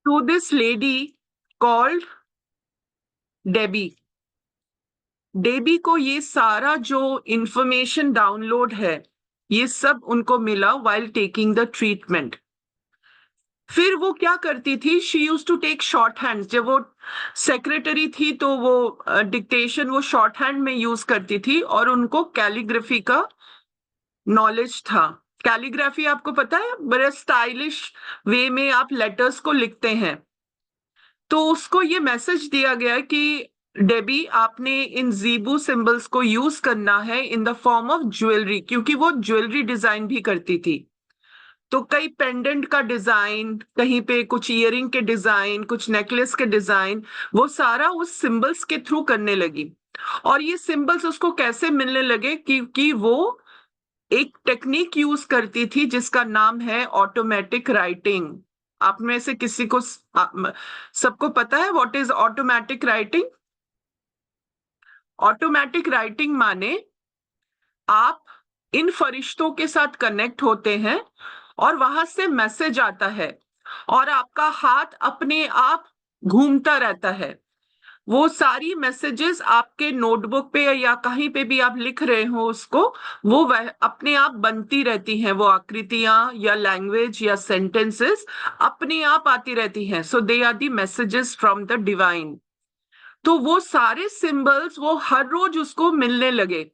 to this lady called Debbie. Debbie को ये सारा जो इंफॉर्मेशन डाउनलोड है, ये सब उनको मिला while taking the treatment. फिर वो क्या करती थी, she use to take shorthand. जब वो सेक्रेटरी थी तो वो डिक्टेशन वो शॉर्ट हैंड में यूज करती थी, और उनको कैलीग्राफी का नॉलेज था. कैलीग्राफी आपको पता है, बड़े स्टाइलिश वे में आप लेटर्स को लिखते हैं. तो उसको ये मैसेज दिया गया कि डेबी, आपने इन जीबू सिंबल्स को यूज करना है in the form of jewellery, क्योंकि वो ज्वेलरी डिजाइन भी करती थी. तो कई पेंडेंट का डिजाइन, कहीं पे कुछ इयरिंग के डिजाइन, कुछ नेकलेस के डिजाइन, वो सारा उस सिंबल्स के थ्रू करने लगी. और ये सिंबल्स उसको कैसे मिलने लगे, क्योंकि वो एक टेक्निक यूज करती थी जिसका नाम है ऑटोमेटिक राइटिंग. आप में से किसी को सबको पता है what is automatic writing? Automatic writing माने आप इन फरिश्तों के साथ कनेक्ट होते हैं और वहां से मैसेज आता है, और आपका हाथ अपने आप घूमता रहता है. वो सारी मैसेजेस आपके नोटबुक पे या कहीं पे भी आप लिख रहे हो उसको, वो वह अपने आप बनती रहती हैं. वो आकृतियां या लैंग्वेज या सेंटेंसेस अपने आप आती रहती हैं. So they are the messages from the divine. तो वो सारे सिंबल्स वो हर रोज उसको मिलने लगे.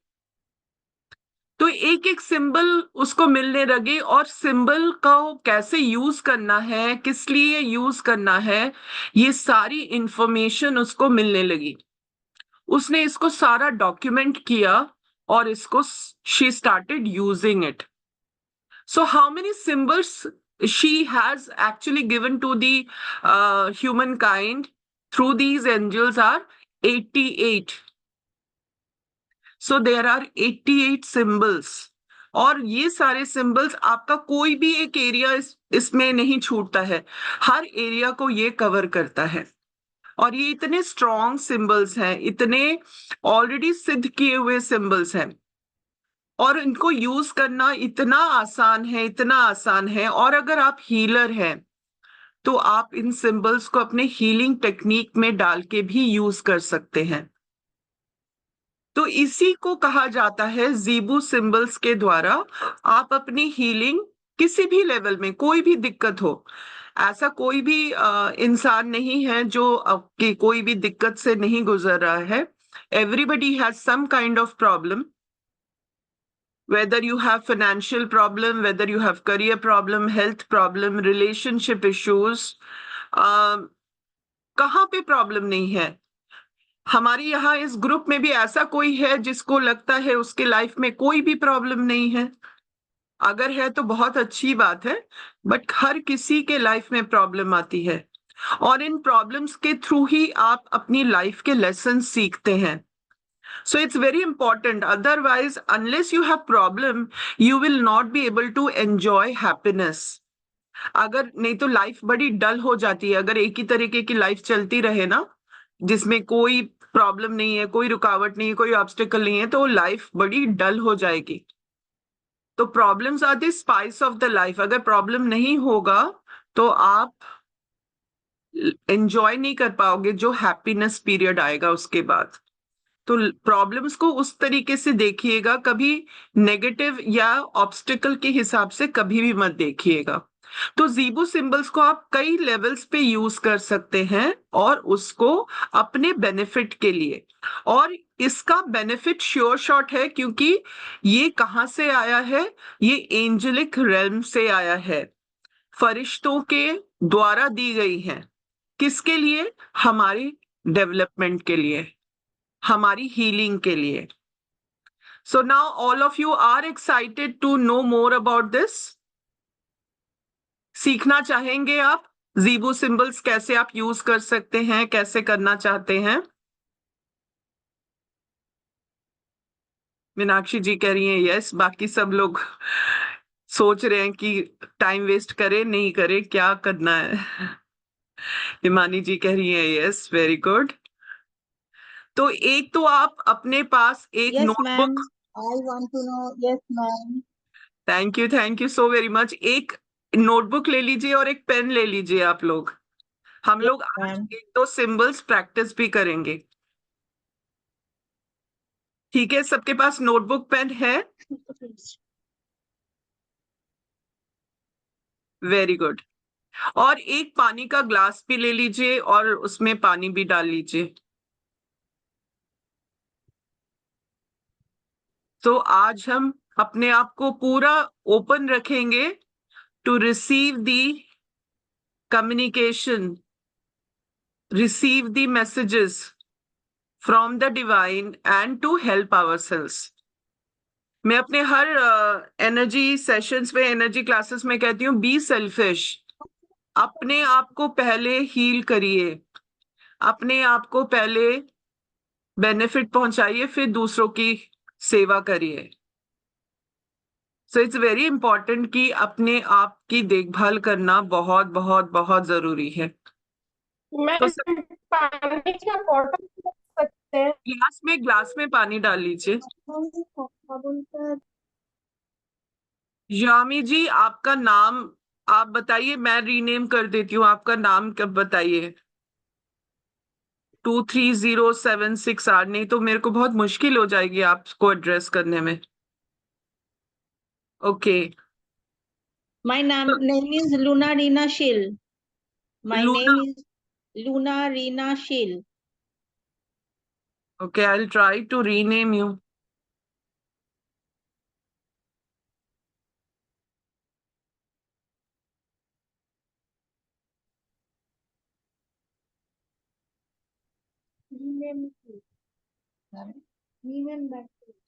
तो एक एक सिंबल उसको मिलने लगे, और सिंबल का कैसे यूज करना है, किस लिए यूज करना है, ये सारी इंफॉर्मेशन उसको मिलने लगी. उसने इसको सारा डॉक्यूमेंट किया और इसको she started using it. So how many symbols she has actually given to the humankind through these angels are 88. So there are 88 symbols. और ये सारे सिंबल्स, आपका कोई भी एक एरिया इसमें नहीं छूटता है, हर एरिया को ये कवर करता है. और ये इतने स्ट्रॉन्ग सिंबल्स हैं, इतने ऑलरेडी सिद्ध किए हुए सिंबल्स हैं, और इनको यूज करना इतना आसान है, इतना आसान है. और अगर आप हीलर हैं तो आप इन सिंबल्स को अपने हीलिंग टेक्निक में डाल के भी यूज कर सकते हैं. तो इसी को कहा जाता है जीबू सिंबल्स के द्वारा आप अपनी हीलिंग किसी भी लेवल में, कोई भी दिक्कत हो, ऐसा कोई भी इंसान नहीं है जो कि कोई भी दिक्कत से नहीं गुजर रहा है. Everybody has some kind of problem, whether you have financial problem, whether you have career problem, health problem, relationship issues, कहाँ पे प्रॉब्लम नहीं है. हमारी यहाँ इस ग्रुप में भी ऐसा कोई है जिसको लगता है उसके लाइफ में कोई भी प्रॉब्लम नहीं है? अगर है तो बहुत अच्छी बात है, बट हर किसी के लाइफ में प्रॉब्लम आती है, और इन प्रॉब्लम्स के थ्रू ही आप अपनी लाइफ के लेसन सीखते हैं. So it's very important. Otherwise, unless you have problem, you will not be able to enjoy happiness. अगर नहीं तो लाइफ बड़ी डल हो जाती है. अगर एक ही तरीके की लाइफ चलती रहे ना, जिसमें कोई प्रॉब्लम नहीं है, कोई रुकावट नहीं है, कोई ऑब्स्टिकल नहीं है, तो लाइफ बड़ी डल हो जाएगी. तो problems are the spice of the life. अगर प्रॉब्लम नहीं होगा तो आप एंजॉय नहीं कर पाओगे जो हैप्पीनेस पीरियड आएगा उसके बाद. तो प्रॉब्लम्स को उस तरीके से देखिएगा, कभी नेगेटिव या ऑब्स्टिकल के हिसाब से कभी भी मत देखिएगा. तो जीबू सिंबल्स को आप कई लेवल्स पे यूज कर सकते हैं, और उसको अपने बेनिफिट के लिए. और इसका बेनिफिट श्योर शॉट है, क्योंकि ये कहाँ से आया है? ये एंजेलिक रेल्म से आया है, फरिश्तों के द्वारा दी गई है. किसके लिए? हमारी डेवलपमेंट के लिए, हमारी हीलिंग के लिए. So now all of you are excited to know more about this. सीखना चाहेंगे आप जीबू सिंबल्स कैसे आप यूज कर सकते हैं, कैसे करना चाहते हैं? मीनाक्षी जी कह रही हैं यस, बाकी सब लोग सोच रहे हैं कि टाइम वेस्ट करें नहीं करें, क्या करना है. हिमानी जी कह रही हैं यस, वेरी गुड. तो एक तो आप अपने पास एक Yes, ma'am. Notebook. I want to know. Yes, ma'am. Thank you so very much. एक नोटबुक ले लीजिए और एक पेन ले लीजिए आप लोग. हम लोग आज मैम। 1-2 सिंबल्स प्रैक्टिस भी करेंगे। ठीक है, सबके पास नोटबुक पेन है? Very good. और एक पानी का ग्लास भी ले लीजिए और उसमें पानी भी डाल लीजिए। तो आज हम अपने आप को पूरा ओपन रखेंगे to receive the communication, receive the messages from the divine and to help ourselves. मैं अपने हर एनर्जी सेशंस में, एनर्जी क्लासेस में कहती हूँ, बी सेल्फिश। अपने आप को पहले हील करिए, अपने आप को पहले बेनिफिट पहुंचाइए, फिर दूसरों की सेवा करिए। सो इट्स वेरी इंपॉर्टेंट कि अपने आप की देखभाल करना बहुत बहुत बहुत जरूरी है। मैं तो पानी का बॉटल रख सकते हैं? ग्लास में पानी डाल लीजिए। यामी जी, आपका नाम आप बताइए, मैं रीनेम कर देती हूँ। आपका नाम कब बताइए? 23076R, नहीं तो मेरे को बहुत मुश्किल हो जाएगी आपको एड्रेस करने में। Okay. My name is Luna Rina Shil. My Luna. name is Luna Rina Shil. Okay, I'll try to rename you.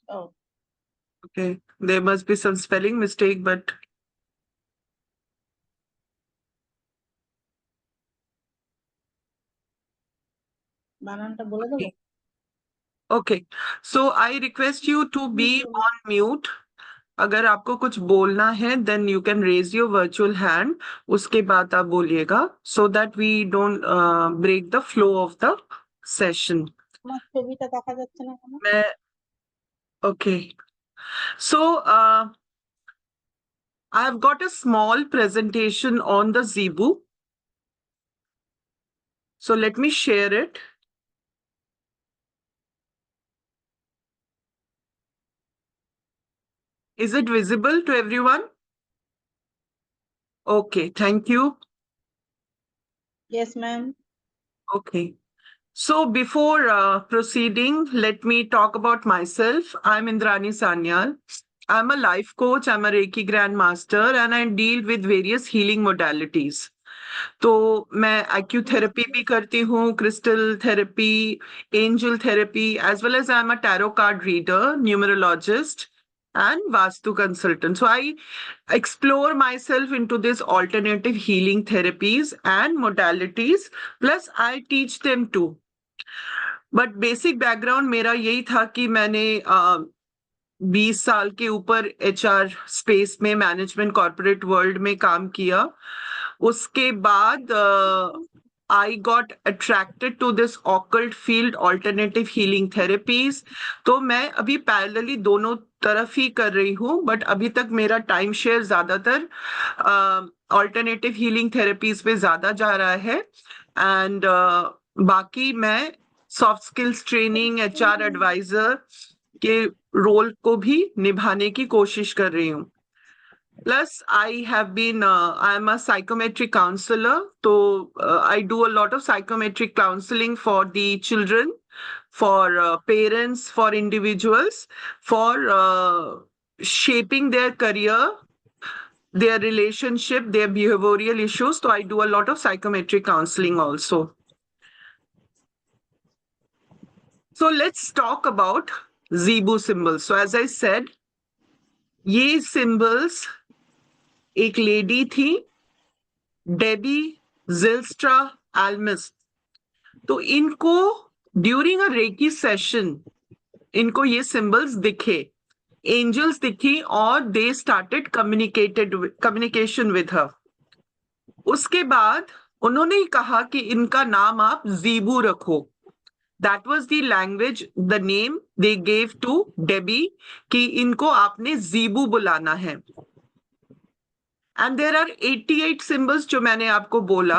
Oh, Okay, there must be some spelling mistake, but বানানটা বলে দেবো? okay. So I request you to be on mute. अगर आपको कुछ बोलना है, then you can raise your virtual hand. उसके बाद आप बोलिएगा, so that we don't break the flow of the session. আমার ছবিটা দেখা যাচ্ছে না কেন? मैं okay. So I've got a small presentation on the Zebu. So let me share it. Is it visible to everyone? Okay, thank you. Yes, ma'am. Okay. So before proceeding, let me talk about myself. I'm Indrani Sanyal. I'm a life coach, I'm a Reiki Grandmaster, and I deal with various healing modalities. तो मैं एक्यूथेरेपी भी करती हूँ, crystal therapy, angel therapy, as well as I am a tarot card reader, numerologist and Vastu consultant. So I explore myself into this alternative healing therapies and modalities, plus I teach them too. But basic background मेरा यही था कि मैंने 20 साल के ऊपर HR space में, management corporate world में काम किया। उसके बाद I got attracted to this occult field, alternative healing therapies. तो मैं अभी पैरेलली दोनों तरफ ही कर रही हूँ, बट अभी तक मेरा टाइम शेयर ज्यादातर ऑल्टरनेटिव हीलिंग थेरेपीज पे ज्यादा जा रहा है। एंड बाकी मैं soft skills training, HR adviser के रोल को भी निभाने की कोशिश कर रही हूँ। Plus, I am a psychometric counselor. So I do a lot of psychometric counseling for the children, for parents, for individuals, for shaping their career, their relationship, their behavioral issues. So I do a lot of psychometric counseling also. So let's talk about Zebu symbols. So as I said, ये symbols एक lady थी, Debbie जिल्स्ट्रा एल्मिस। तो इनको during a recce session इनको ये symbols दिखे, angels दिखी, और they started communication with her. उसके बाद उन्होंने कहा कि इनका नाम आप जीबू रखो। That was the language, the name they gave to Debbie, कि इनको आपने जीबू बुलाना है। एंड देयर आर 88 सिंबल्स जो मैंने आपको बोला,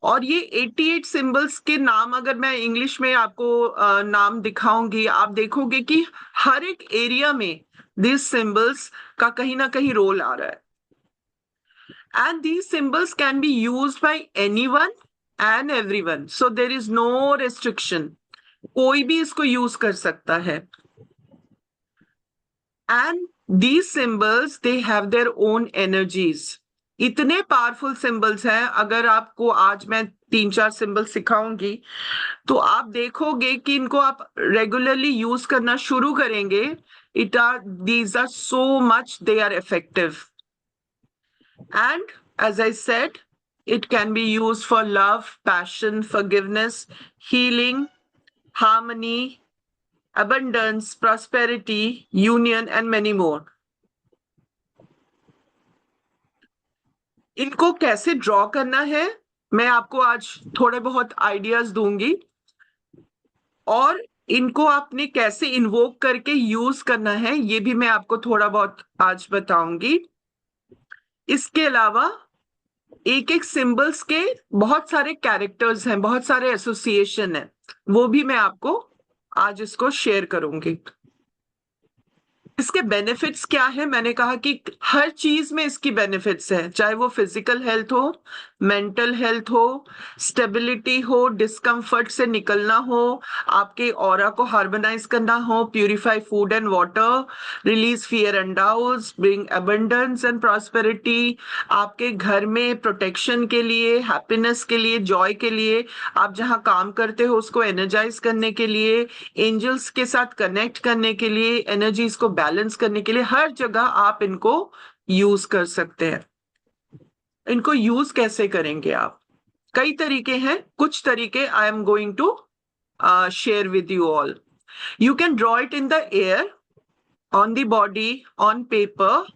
और ये 88 सिंबल्स के नाम अगर मैं इंग्लिश में आपको नाम दिखाऊंगी, आप देखोगे कि हर एक एरिया में दिस सिंबल्स का कहीं ना कहीं रोल आ रहा है. And these symbols can be used by anyone and everyone. So there is no restriction. कोई भी इसको यूज कर सकता है. And these symbols, they have their own energies. इतने पावरफुल सिंबल्स हैं. अगर आपको आज मैं 3-4 सिंबल सिखाऊंगी तो आप देखोगे कि इनको आप रेगुलरली यूज करना शुरू करेंगे. These are so much they are effective. And as I said, it can be used for love, passion, forgiveness, healing, harmony, abundance, prosperity, union, and many more. इनको कैसे ड्रॉ करना है मैं आपको आज थोड़े बहुत आइडियाज दूंगी, और इनको आपने कैसे इन्वोक करके यूज करना है ये भी मैं आपको थोड़ा बहुत आज बताऊंगी. इसके अलावा एक एक सिंबल्स के बहुत सारे कैरेक्टर्स हैं, बहुत सारे एसोसिएशन हैं, वो भी मैं आपको आज इसको शेयर करूंगी. इसके बेनिफिट्स क्या है? मैंने कहा कि हर चीज में इसकी बेनिफिट्स है, चाहे वो फिजिकल हेल्थ हो, मेंटल हेल्थ हो, स्टेबिलिटी हो, डिस्कम्फर्ट से निकलना हो, आपके ऑरा को हार्मोनाइज करना हो, purify food and water, release fear and doubts, bring abundance and prosperity, आपके घर में प्रोटेक्शन के लिए, हैप्पीनेस के लिए, जॉय के लिए, आप जहां काम करते हो उसको एनर्जाइज करने के लिए, एंजल्स के साथ कनेक्ट करने के लिए, एनर्जीज को बैलेंस करने के लिए, हर जगह आप इनको यूज कर सकते हैं. इनको यूज कैसे करेंगे आप? कई तरीके हैं, कुछ तरीके I am going to share with you all. You can draw it in the air, on the body, on paper.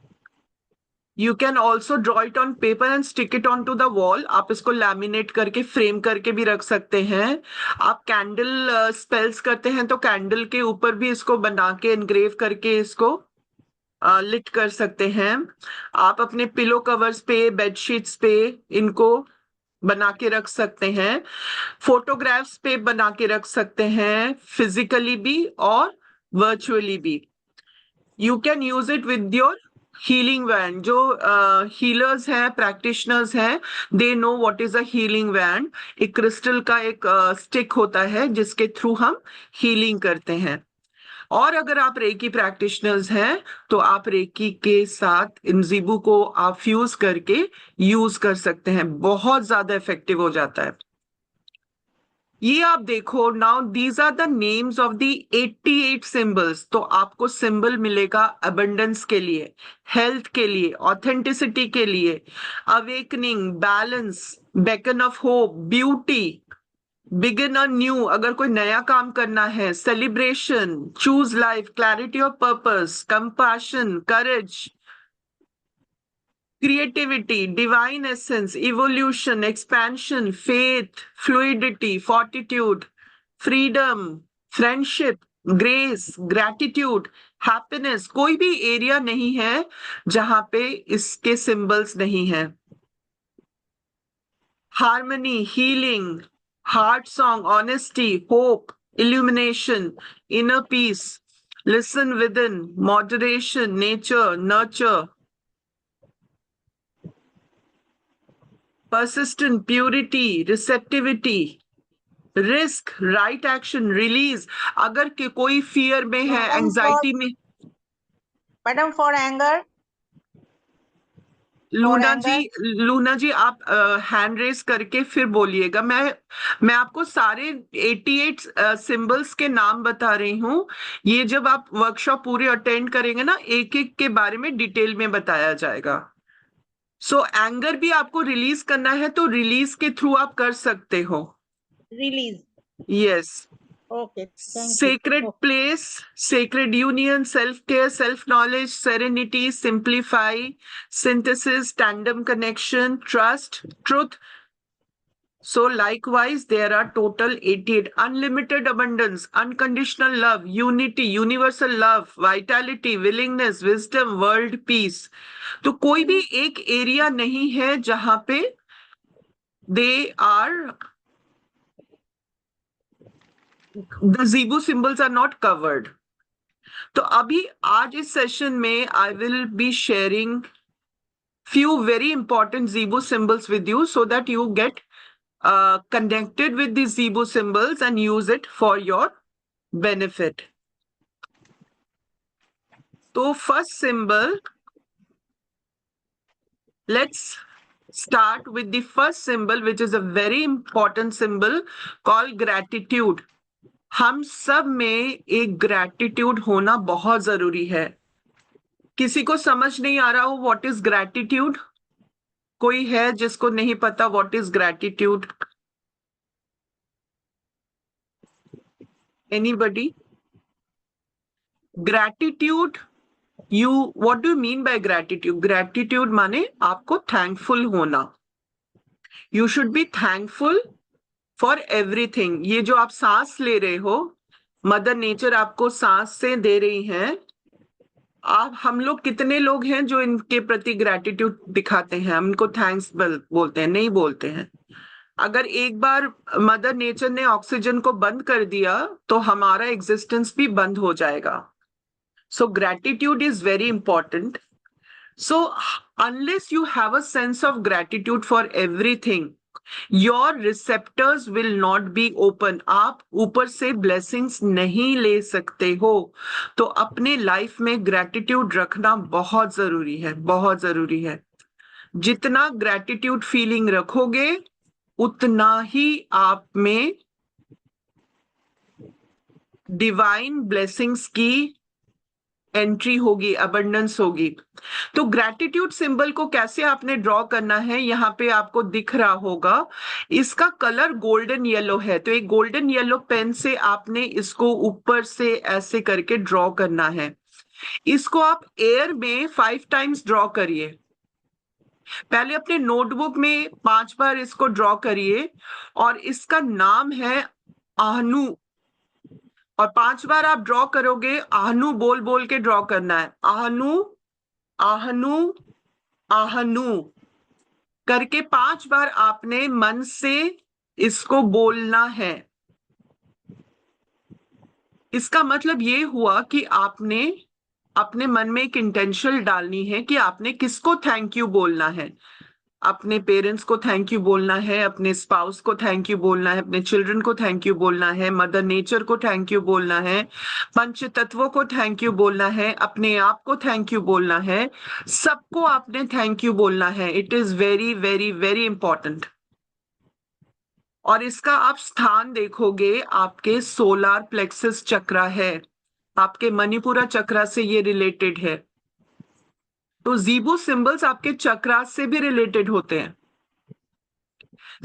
You can also draw it on paper and stick it onto the wall. आप इसको laminate करके frame करके भी रख सकते हैं. आप candle spells करते हैं तो कैंडल के ऊपर भी इसको बना के एनग्रेव करके इसको लिट कर सकते हैं. आप अपने पिलो कवर्स पे, बेडशीट्स पे इनको बना के रख सकते हैं. फोटोग्राफ्स पे बना के रख सकते हैं, फिजिकली भी और वर्चुअली भी. You can use it with your healing wand. जो हीलर्स हैं, प्रैक्टिशनर्स हैं, they know what is a healing wand. एक क्रिस्टल का एक स्टिक होता है जिसके थ्रू हम हीलिंग करते हैं. और अगर आप रेकी प्रैक्टिशनर्स हैं तो आप रेकी के साथ इंजीबू को आप फ्यूज करके यूज कर सकते हैं. बहुत ज्यादा इफेक्टिव हो जाता है. ये आप देखो, now these are the names of the 88 symbols. तो आपको सिंबल मिलेगा अबंडेंस के लिए, हेल्थ के लिए, ऑथेंटिसिटी के लिए, awakening, balance, beacon of hope, beauty, begin a new, अगर कोई नया काम करना है, celebration, choose life, clarity of purpose, compassion, courage, creativity, divine essence, evolution, expansion, faith, fluidity, fortitude, freedom, friendship, grace, gratitude, happiness. कोई भी एरिया नहीं है जहां पे इसके सिंबल्स नहीं है. harmony, healing, heart song, honesty, hope, illumination, inner peace, listen within, moderation, nature, nurture, persistent, purity, receptivity, risk, right action, release. अगर कोई फियर में है, एंजाइटी में. Madam for anger. लूना जी आप हैंड रेस करके फिर बोलिएगा. मैं आपको सारे 88 सिंबल्स के नाम बता रही हूँ. ये जब आप वर्कशॉप पूरे अटेंड करेंगे ना, एक एक के बारे में डिटेल में बताया जाएगा. सो एंगर भी आपको रिलीज करना है तो रिलीज के थ्रू आप कर सकते हो. Release. Yes. Okay, thank you. Sacred place, sacred union, self-care, self-knowledge, serenity, simplify, synthesis, tandem connection, trust, truth. So likewise, there are total 88. Unlimited abundance, unconditional love, unity, universal love, vitality, willingness, wisdom, world peace. तो कोई भी एक area नहीं है जहां पे they are, the Zebu symbols are not covered. तो अभी आज इस सेशन में I will be sharing few very important Zebu symbols with you so that you get connected with these Zebu symbols and use it for your benefit. So first symbol, let's start with the first symbol, which is a very important symbol called gratitude. हम सब में एक gratitude होना बहुत जरूरी है. किसी को समझ नहीं आ रहा हो what is gratitude? कोई है जिसको नहीं पता what is gratitude? Anybody? Gratitude, what do you mean by gratitude? Gratitude माने आपको thankful होना. You should be thankful for everything. ये जो आप सांस ले रहे हो, मदर नेचर आपको सांस से दे रही है. हम लोग कितने लोग हैं जो इनके प्रति ग्रेटिट्यूड दिखाते हैं? हम इनको थैंक्स बोलते हैं? नहीं बोलते हैं. अगर एक बार मदर नेचर ने ऑक्सीजन को बंद कर दिया तो हमारा एग्जिस्टेंस भी बंद हो जाएगा. So gratitude is very important. So unless you have a sense of gratitude for everything, your receptors will not be open. आप ऊपर से blessings नहीं ले सकते हो. तो अपने लाइफ में gratitude रखना बहुत जरूरी है, बहुत जरूरी है. जितना gratitude feeling रखोगे उतना ही आप में divine blessings की एंट्री होगी, अबंडेंस होगी. तो ग्रेटिट्यूड सिंबल को कैसे आपने ड्रॉ करना है, यहाँ पे आपको दिख रहा होगा. इसका कलर गोल्डन येलो है. तो एक गोल्डन येलो पेन से आपने इसको ऊपर से ऐसे करके ड्रॉ करना है. इसको आप एयर में 5 टाइम्स ड्रॉ करिए. पहले अपने नोटबुक में 5 बार इसको ड्रॉ करिए और इसका नाम है आहनु. और 5 बार आप ड्रॉ करोगे, आहनु बोल बोल के ड्रॉ करना है. आहनु आहनु आहनु करके 5 बार आपने मन से इसको बोलना है. इसका मतलब ये हुआ कि आपने अपने मन में एक इंटेंशन डालनी है कि आपने किसको थैंक यू बोलना है. अपने पेरेंट्स को थैंक यू बोलना है, अपने स्पाउस को थैंक यू बोलना है, अपने चिल्ड्रन को थैंक यू बोलना है, मदर नेचर को थैंक यू बोलना है, पंच तत्वों को थैंक यू बोलना है, अपने आप को थैंक यू बोलना है, सबको आपने थैंक यू बोलना है. It is very very very important. और इसका आप स्थान देखोगे, आपके सोलार प्लेक्सस चक्रा है, आपके मणिपुरा चक्रा से ये रिलेटेड है. तो ज़ीबू सिंबल्स आपके चक्रा से भी रिलेटेड होते हैं.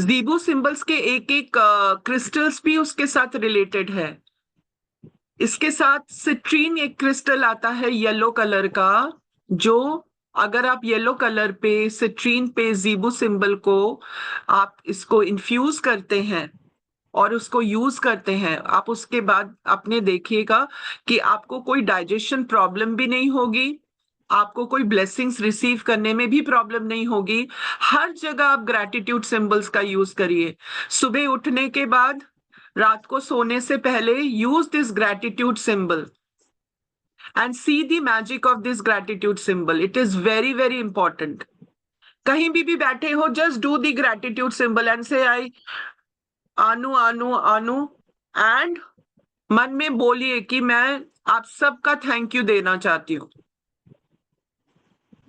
ज़ीबू सिंबल्स के एक एक क्रिस्टल्स भी उसके साथ रिलेटेड है. इसके साथ सिट्रीन एक क्रिस्टल आता है येलो कलर का, जो अगर आप येलो कलर पे सिट्रीन पे ज़ीबू सिंबल को आप इसको इन्फ्यूज करते हैं और उसको यूज करते हैं, आप उसके बाद अपने देखिएगा कि आपको कोई डाइजेशन प्रॉब्लम भी नहीं होगी, आपको कोई ब्लेसिंग्स रिसीव करने में भी प्रॉब्लम नहीं होगी. हर जगह आप ग्रैटिट्यूड सिंबल्स का यूज करिए. सुबह उठने के बाद, रात को सोने से पहले use this gratitude symbol and see the magic of this gratitude symbol. It is very very important. कहीं भी बैठे हो, just do the gratitude symbol and से आई आनु आनु आनु एंड मन में बोलिए कि मैं आप सबका थैंक यू देना चाहती हूँ.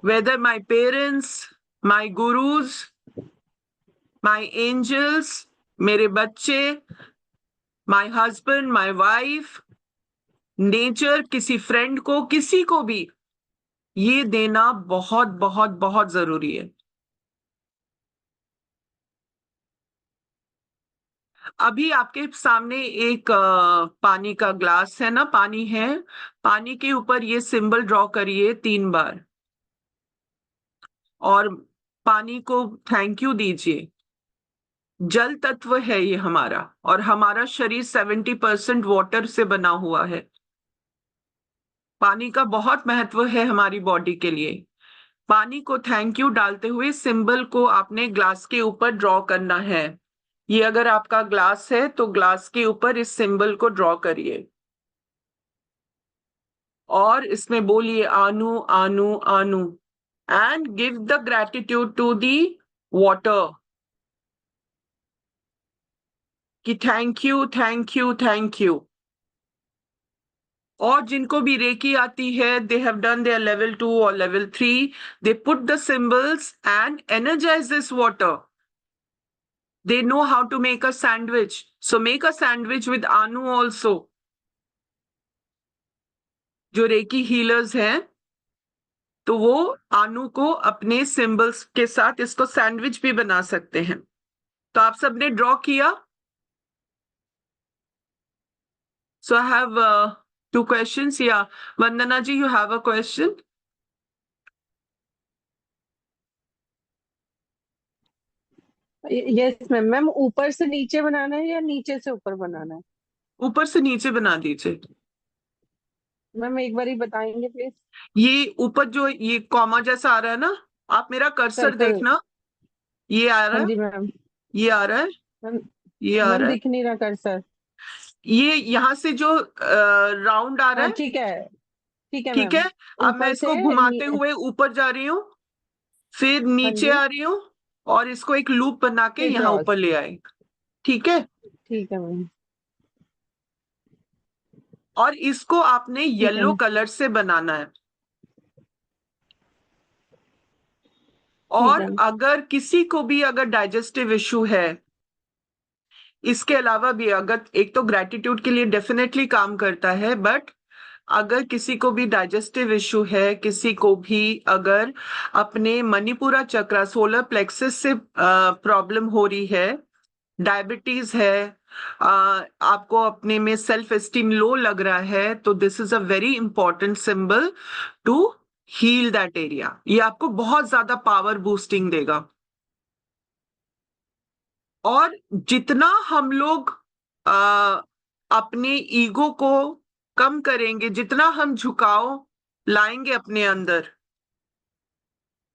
Whether my parents, my gurus, my angels, मेरे बच्चे, my husband, my wife, nature, किसी फ्रेंड को, किसी को भी ये देना बहुत बहुत बहुत जरूरी है. अभी आपके सामने एक पानी का ग्लास है ना, पानी है, पानी के ऊपर ये सिंबल ड्रॉ करिए 3 बार और पानी को थैंक यू दीजिए. जल तत्व है ये हमारा, और हमारा शरीर 70% वाटर से बना हुआ है. पानी का बहुत महत्व है हमारी बॉडी के लिए. पानी को थैंक यू डालते हुए सिंबल को आपने ग्लास के ऊपर ड्रॉ करना है। ये अगर आपका ग्लास है तो ग्लास के ऊपर इस सिंबल को ड्रॉ करिए और इसमें बोलिए आनु आनु आनु and give the gratitude to the water कि thank you thank you thank you. और जिनको भी रेकी आती है, they have done their level 2 और level 3, they put the symbols and energize this water. They know how to make a sandwich, so make a sandwich with Anu also. जो recce healers हैं तो वो आनु को अपने सिंबल्स के साथ इसको सैंडविच भी बना सकते हैं। तो आप सबने ड्रॉ किया? So I have 2 questions. Yeah, Vandana ji, you have a question? Yes ma'am. Ma'am ऊपर से नीचे बनाना है या नीचे से ऊपर बनाना है? ऊपर से नीचे बना दीजिए। मैम एक बार ही बताएंगे प्लीज। ये ऊपर जो ये कॉमा जैसा आ रहा है ना, आप मेरा कर्सर कर्सर। देखना, ये आ रहा हाँ है, जी मैम। ये आ रहा है, मैम ये आ मैम रहा है, दिख नहीं रहा कर्सर। ये यहाँ से जो राउंड आ रहा हाँ है, ठीक है, ठीक है ठीक मैम। है। अब मैं ऊपर इसको से घुमाते हुए ऊपर जा रही हूँ, फिर हाँ नीचे जी आ रही हूँ और इसको एक लूप बना के फिर यहाँ क्रॉस। ऊपर ले आए, ठीक है। ठीक है मैम। और इसको आपने ठीक है येलो मैम। कलर से बनाना है। ठीक और है अगर किसी को भी अगर डाइजेस्टिव इशू है, इसके अलावा भी अगर एक तो ग्रेटिट्यूड के लिए डेफिनेटली काम करता है, बट अगर किसी को भी डाइजेस्टिव इशू है, किसी को भी अगर अपने मणिपुरा चक्र सोलर प्लेक्सस से प्रॉब्लम हो रही है, डायबिटीज है, आपको अपने में सेल्फ एस्टीम लो लग रहा है, तो this is a very important symbol to heal that area. ये आपको बहुत ज्यादा पावर बूस्टिंग देगा। और जितना हम लोग अपने ईगो को कम करेंगे, जितना हम झुकाव लाएंगे अपने अंदर,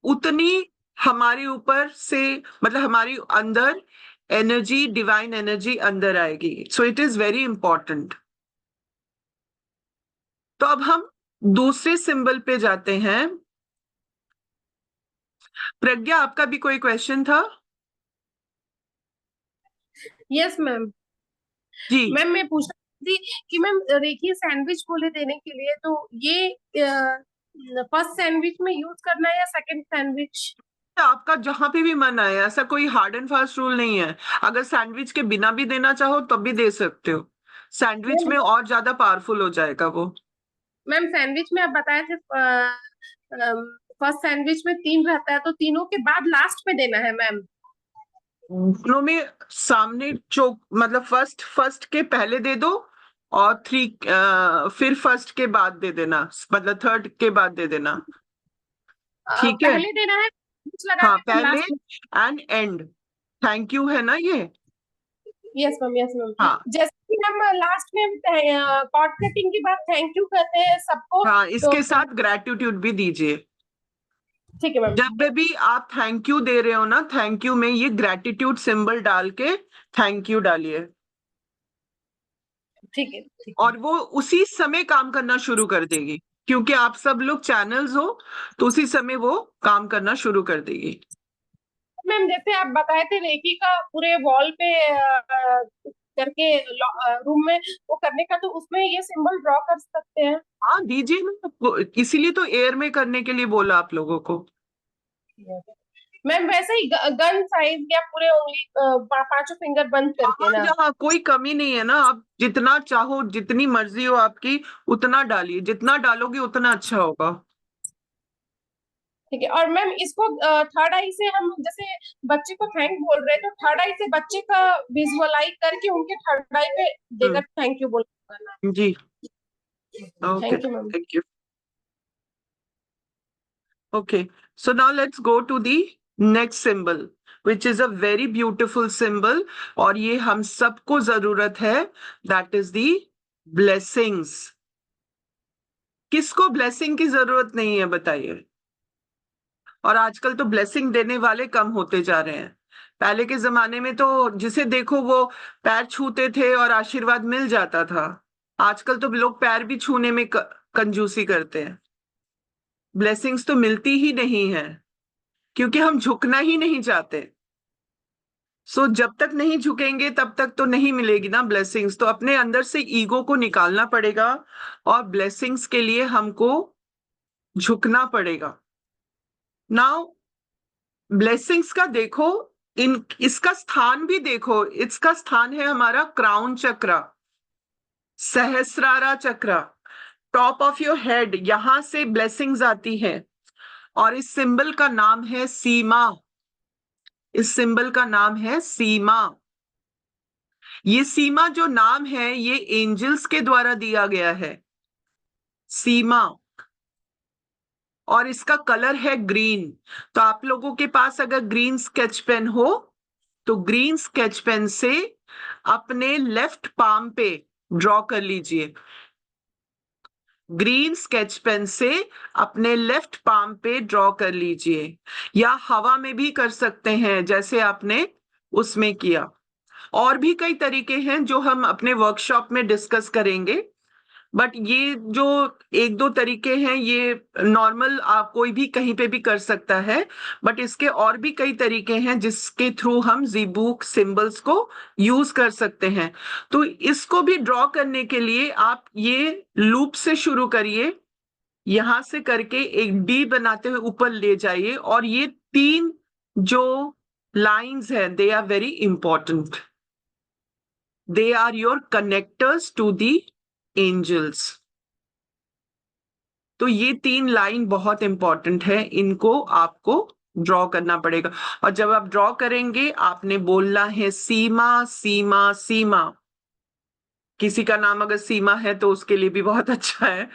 उतनी हमारे ऊपर से मतलब हमारी अंदर एनर्जी, डिवाइन एनर्जी अंदर आएगी। So it is very important. तो अब हम दूसरे सिंबल पे जाते हैं। प्रज्ञा, आपका भी कोई क्वेश्चन था? Yes ma'am. जी मैम मैं पूछ रही थी कि मैम देखिए सैंडविच बोले देने के लिए, तो ये फर्स्ट सैंडविच में यूज करना है या सेकंड सैंडविच? आपका जहां पे भी मन आए, ऐसा कोई हार्ड एंड फास्ट रूल नहीं है। अगर सैंडविच के बिना भी देना चाहो तब भी दे सकते हो, सैंडविच में और ज्यादा पावरफुल हो जाएगा वो। मैम सैंडविच में आप बताए थे फर्स्ट सैंडविच में 3 रहता है, तो तीनों के बाद लास्ट में देना है मैम? दोनों में सामने चौक मतलब फर्स्ट के पहले दे दो और फिर फर्स्ट के बाद दे देना, मतलब थर्ड के बाद दे देना, ठीक है। पहले देना है, बीच हाँ, लगाना है, पहले last and and. Thank you है ना ये? Yes ma'am, yes ma'am. हाँ जैसे कि हम लास्ट में कॉर्ड कटिंग के बाद थैंक यू कहते हैं सबको, हाँ, तो इसके साथ ग्रेटिट्यूड भी दीजिए। ठीक है मैम। जब भी आप थैंक यू दे रहे हो ना, थैंक यू में ये ग्रेटिट्यूड सिंबल डाल के थैंक यू डालिए, ठीक है, ठीक और वो उसी समय काम करना शुरू कर देगी, क्योंकि आप सब लोग चैनल्स हो, तो उसी समय वो काम करना शुरू कर देगी। है मैम। जैसे आप बताए थे रेकी का पूरे वॉल पे करके रूम में वो करने का, तो उसमें ये सिंबल ड्रॉ कर सकते हैं? हाँ दीजिए ना, इसीलिए तो एयर में करने के लिए बोला आप लोगों को। मैम वैसे ही गन साइज या पूरे उंगली पांचों फिंगर बंद करके हाँ, ना? जहाँ कोई कमी नहीं है ना, आप जितना चाहो, जितनी मर्जी हो आपकी उतना डालिए, जितना डालोगे उतना अच्छा होगा। ठीक है। और मैम इसको थर्ड आई से हम जैसे बच्चे को थैंक बोल रहे हैं, तो थर्ड आई से बच्चे का विजुअलाइज करके उनके थर्ड आई पे देकर थैंक यू बोल करना? जी okay, thank you ma'am. Thank you. Okay, so now let's go to the next symbol, which is a very beautiful symbol, और ये हम सबको जरूरत है, that is the blessings. किसको blessing की जरूरत नहीं है बताइए? और आजकल तो ब्लेसिंग देने वाले कम होते जा रहे हैं। पहले के जमाने में तो जिसे देखो वो पैर छूते थे और आशीर्वाद मिल जाता था। आजकल तो लोग पैर भी छूने में कंजूसी करते हैं। ब्लेसिंग्स तो मिलती ही नहीं है क्योंकि हम झुकना ही नहीं चाहते। सो जब तक नहीं झुकेंगे तब तक तो नहीं मिलेगी ना ब्लेसिंग्स। तो अपने अंदर से ईगो को निकालना पड़ेगा और ब्लेसिंग्स के लिए हमको झुकना पड़ेगा। नाउ ब्लेसिंग्स का देखो, इसका स्थान भी देखो। इसका स्थान है हमारा क्राउन चक्र, सहस्रारा चक्र, टॉप ऑफ योर हेड। यहां से ब्लेसिंग्स आती है और इस सिंबल का नाम है सीमा। इस सिंबल का नाम है सीमा। ये सीमा जो नाम है ये एंजल्स के द्वारा दिया गया है, सीमा। और इसका कलर है ग्रीन। तो आप लोगों के पास अगर ग्रीन स्केच पेन हो तो ग्रीन स्केच पेन से अपने लेफ्ट पाम पे ड्रॉ कर लीजिए। ग्रीन स्केच पेन से अपने लेफ्ट पाम पे ड्रॉ कर लीजिए, या हवा में भी कर सकते हैं जैसे आपने उसमें किया। और भी कई तरीके हैं जो हम अपने वर्कशॉप में डिस्कस करेंगे, बट ये जो एक दो तरीके हैं ये नॉर्मल आप कोई भी कहीं पे भी कर सकता है। बट इसके और भी कई तरीके हैं जिसके थ्रू हम ज़ीबूक सिंबल्स को यूज कर सकते हैं। तो इसको भी ड्रॉ करने के लिए आप ये लूप से शुरू करिए, यहां से करके एक डी बनाते हुए ऊपर ले जाइए। और ये 3 जो लाइंस हैं they are very important. They are your connectors to the angels. तो ये 3 लाइन बहुत इंपॉर्टेंट है, इनको आपको ड्रॉ करना पड़ेगा। और जब आप ड्रॉ करेंगे आपने बोलना है सीमा सीमा सीमा। किसी का नाम अगर सीमा है तो उसके लिए भी बहुत अच्छा है।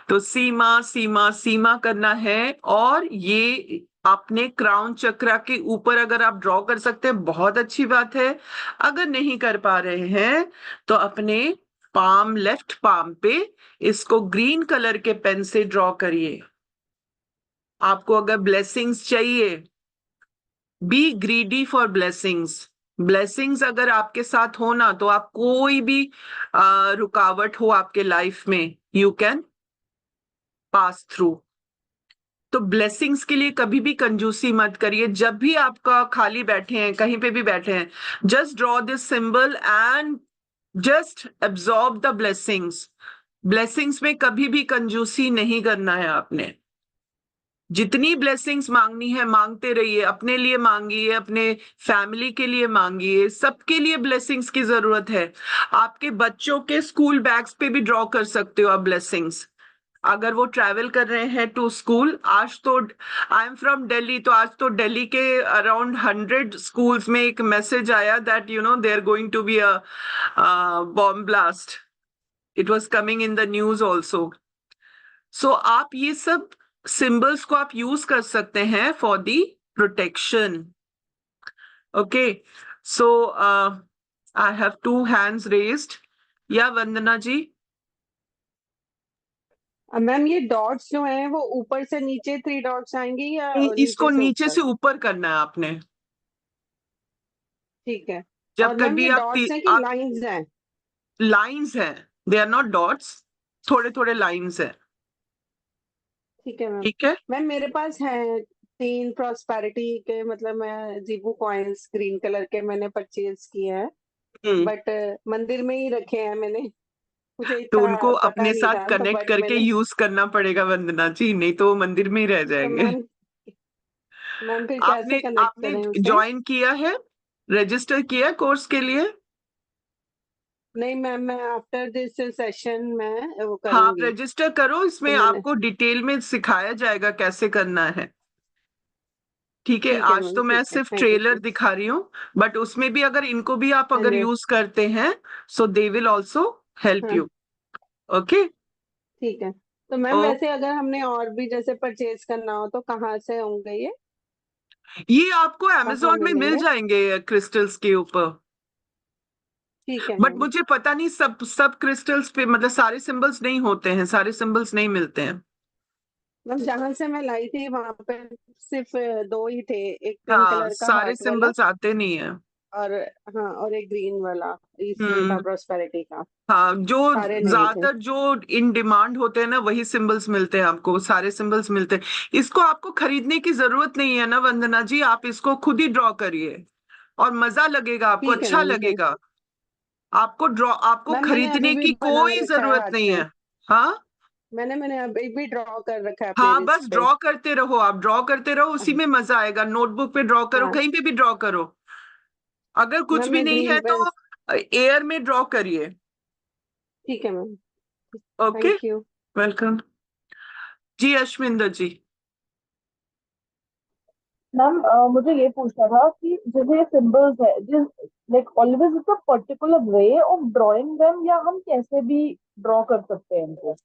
तो सीमा सीमा सीमा करना है। और ये अपने क्राउन चक्र के ऊपर अगर आप ड्रॉ कर सकते हैं बहुत अच्छी बात है। अगर नहीं कर पा रहे हैं तो अपने पाम, लेफ्ट पाम पे इसको ग्रीन कलर के पेन से ड्रॉ करिए। आपको अगर ब्लेसिंग्स चाहिए, B greedy for blessings. Blessings अगर आपके साथ हो ना तो आप कोई भी रुकावट हो आपके लाइफ में यू कैन पास थ्रू। तो ब्लेसिंग्स के लिए कभी भी कंजूसी मत करिए। जब भी आपका खाली बैठे हैं, कहीं पे भी बैठे हैं, just draw this symbol and just absorb the blessings. Blessings में कभी भी कंजूसी नहीं करना है आपने। जितनी ब्लेसिंग्स मांगनी है मांगते रहिए। अपने लिए मांगिए, अपने फैमिली के लिए मांगिए, सबके लिए ब्लेसिंग्स की जरूरत है। आपके बच्चों के स्कूल बैग्स पे भी ड्रॉ कर सकते हो आप ब्लेसिंग्स। अगर वो ट्रैवल कर रहे हैं टू स्कूल, आज तो आई एम फ्रॉम दिल्ली, तो आज तो दिल्ली के अराउंड 100 स्कूल्स में एक मैसेज आया that you know they are going to be a bomb blast. It was coming in the news also. So आप ये सब सिंबल्स को आप यूज कर सकते हैं for the protection. Okay, so I have 2 hands raised. या वंदना जी? मैम ये डॉट्स जो हैं वो ऊपर से नीचे 3 डॉट्स आएंगे या इसको नीचे से नीचे ऊपर? से ऊपर करना है आपने। ठीक है। जब और मैम कभी ये आप डॉट्स हैं कि लाइंस हैं? लाइंस हैं, दे आर नॉट डॉट्स, थोड़े थोड़े लाइंस हैं। ठीक है मैम। ठीक है, मैम मेरे पास है 3 प्रॉस्पेरिटी के, मतलब मैं जीबू कॉइन्स ग्रीन कलर के मैंने परचेज किए हैं, बट मंदिर में ही रखे हैं मैंने। मुझे तो इतना उनको पता अपने नहीं साथ था तो, कनेक्ट बट करके मैंने यूज करना पड़ेगा वंदना जी, नहीं तो वो मंदिर में ही रह तो जाएंगे। मैम फिर कैसे आपने कनेक्ट आपने करें उसे? ज्वाइन किया है, रजिस्टर किया है कोर्स के लिए? नहीं मैम, मैं आफ्टर दिस सेशन में वो हाँ, आप करूंगी। रजिस्टर करो, तो इसमें मैंने आपको डिटेल में सिखाया जाएगा कैसे करना है। ठीक है, ठीक है आज मैम, तो मैं ठीक है, सिर्फ थैंक ट्रेलर यू। दिखा रही हूँ, बट उसमें भी अगर इनको भी आप हाँ अगर जी। यूज करते हैं so they will also help हाँ यू। ओके। ठीक है। तो मैम ओ, वैसे अगर हमने और भी जैसे परचेज करना हो तो कहाँ से होंगे ये? ये आपको कहाँ अमेजोन में मिल मिलेंगे? जाएंगे क्रिस्टल्स के ऊपर। ठीक है बट मैम। मुझे पता नहीं सब सब क्रिस्टल्स पे मतलब सारे सिंबल्स नहीं होते हैं, सारे सिंबल्स नहीं मिलते हैं। मतलब जहां से मैं लाई थी वहां पे सिर्फ 2 ही थे, एक पिंक हाँ, कलर का सारे हार्ट वाला सिंबल्स आते नहीं है। और हाँ और एक ग्रीन वाला इसमें था प्रॉस्पेरिटी का, हाँ, जो सारे नहीं थे। ज्यादातर जो इन डिमांड होते हैं ना वही सिंबल्स मिलते हैं आपको, सारे सिंबल्स मिलते हैं। इसको आपको खरीदने की जरूरत नहीं है ना वंदना जी, आप इसको खुद ही ड्रॉ करिए और मजा लगेगा, आपको ठीक है अच्छा मैम, ठीक। लगेगा। आपको मैम मैंने अभी खरीदने भी की बना कोई रखा है जरूरत हाथ नहीं में, है। हाँ मैंने अभी भी ड्रॉ कर रखा है अपने हाँ, रिस्ट बस पे। ड्रॉ करते रहो, आप ड्रॉ करते रहो, उसी में मजा आएगा। नोटबुक पे ड्रॉ करो, हाँ कहीं पे भी ड्रॉ करो। अगर कुछ मैम भी मैं नहीं ग्रीन है पे, तो एयर में ड्रॉ करिए। ठीक है ma'am, okay, thank you. Welcome ji. Ashwinder ji. Ma'am मुझे ये पूछना था कि जैसे ये सिंबल्स है, जिस like always it's a particular way of drawing them, या हम कैसे भी ड्रॉ कर सकते हैं इनको?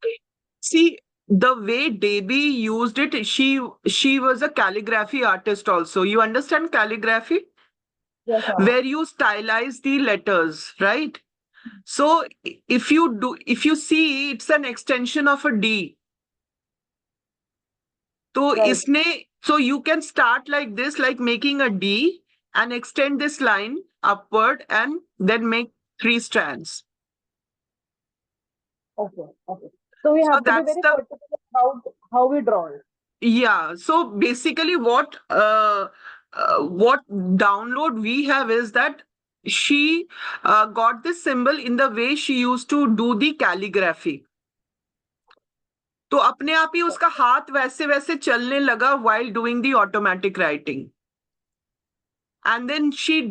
See, the way Debbie used it, she was a calligraphy artist also. You understand calligraphy? Yes, हाँ. Where you stylize the letters, right? So if you see, it's an extension of a D. तो Right. इसने, so you can start like this, like making a D and extend this line upward and then make 3 strands. Okay, okay. So we So have to be that's very the, particular about how we draw it. yeah. So basically what download we have is that she got this symbol in the way she used to do the calligraphy. तो अपने आप ही उसका हाथ वैसे वैसे चलने लगा while doing the automatic writing. And then she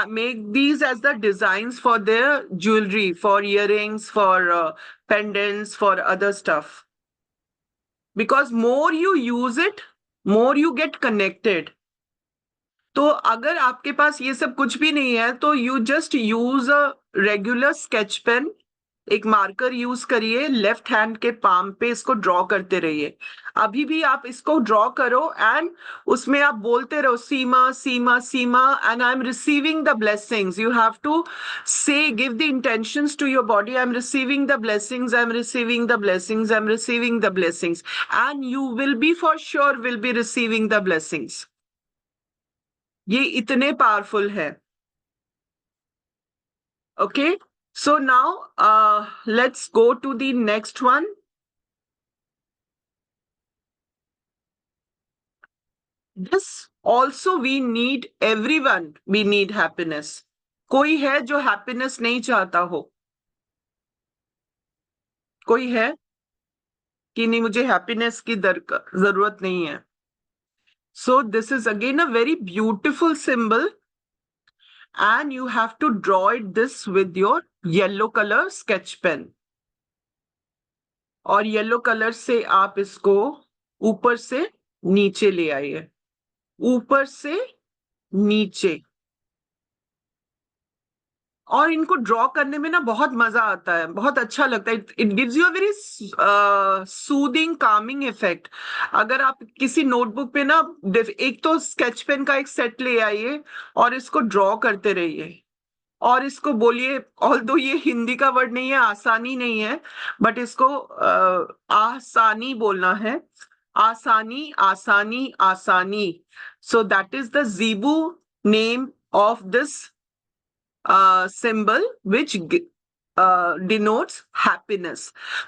make these as the designs for their jewelry, for earrings, for pendants, for other stuff. Because more you use it, more you get connected. तो अगर आपके पास ये सब कुछ भी नहीं है तो you just use a regular sketch pen, एक मार्कर यूज करिए, लेफ्ट हैंड के पाम पे इसको ड्रॉ करते रहिए। अभी भी आप इसको ड्रॉ करो एंड उसमें आप बोलते रहो सीमा सीमा सीमा, and I am receiving the blessings. You have to say, give the intentions to your body, I am receiving the blessings, I am receiving the blessings, I am receiving the blessings, and you will be for sure will be receiving the blessings. ये इतने powerful है। Okay, so now let's go to the next one. This also we need, everyone we need happiness. कोई है जो happiness नहीं चाहता हो? कोई है कि नहीं मुझे happiness की जरूरत नहीं है? So this is again a very beautiful symbol, and you have to draw it this with your yellow color sketch pen. और येलो कलर से आप इसको ऊपर से नीचे ले आइए, ऊपर से नीचे। और इनको ड्रॉ करने में ना बहुत मजा आता है, बहुत अच्छा लगता है। It gives you a very soothing Kameng effect. अगर आप किसी नोटबुक पे ना एक तो स्केच पेन का एक सेट ले आइए और इसको ड्रॉ करते रहिए और इसको बोलिए, ऑल्दो ये हिंदी का वर्ड नहीं है, आसानी नहीं है, बट इसको आसानी बोलना है। आसानी आसानी आसानी। So that is the Zibu name of this symbol which denotes happiness.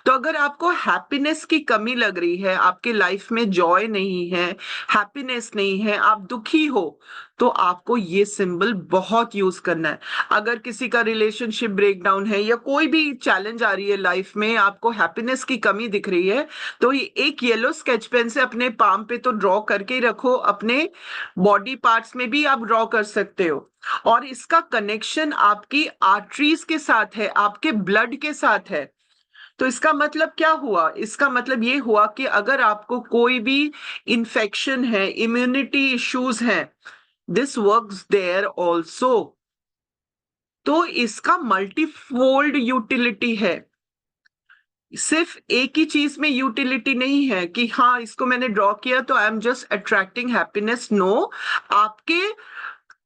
तो अगर आपको happiness की कमी लग रही है, आपके लाइफ में joy नहीं है, happiness नहीं है, आप दुखी हो, तो आपको ये सिंबल बहुत यूज करना है। अगर किसी का रिलेशनशिप ब्रेकडाउन है या कोई भी चैलेंज आ रही है लाइफ में, आपको हैप्पीनेस की कमी दिख रही है, तो ये एक येलो स्केच पेन से अपने पाम पे तो ड्रॉ करके ही रखो, अपने बॉडी पार्ट्स में भी आप ड्रॉ कर सकते हो। और इसका कनेक्शन आपकी आर्टरीज के साथ है, आपके ब्लड के साथ है। तो इसका मतलब क्या हुआ? इसका मतलब ये हुआ कि अगर आपको कोई भी इंफेक्शन है, इम्यूनिटी इश्यूज हैं, दिस वर्क्स देयर ऑल्सो। तो इसका मल्टीफोल्ड यूटिलिटी है, सिर्फ एक ही चीज में यूटिलिटी नहीं है कि हाँ इसको मैंने ड्रॉ किया तो I am just attracting happiness. No, आपके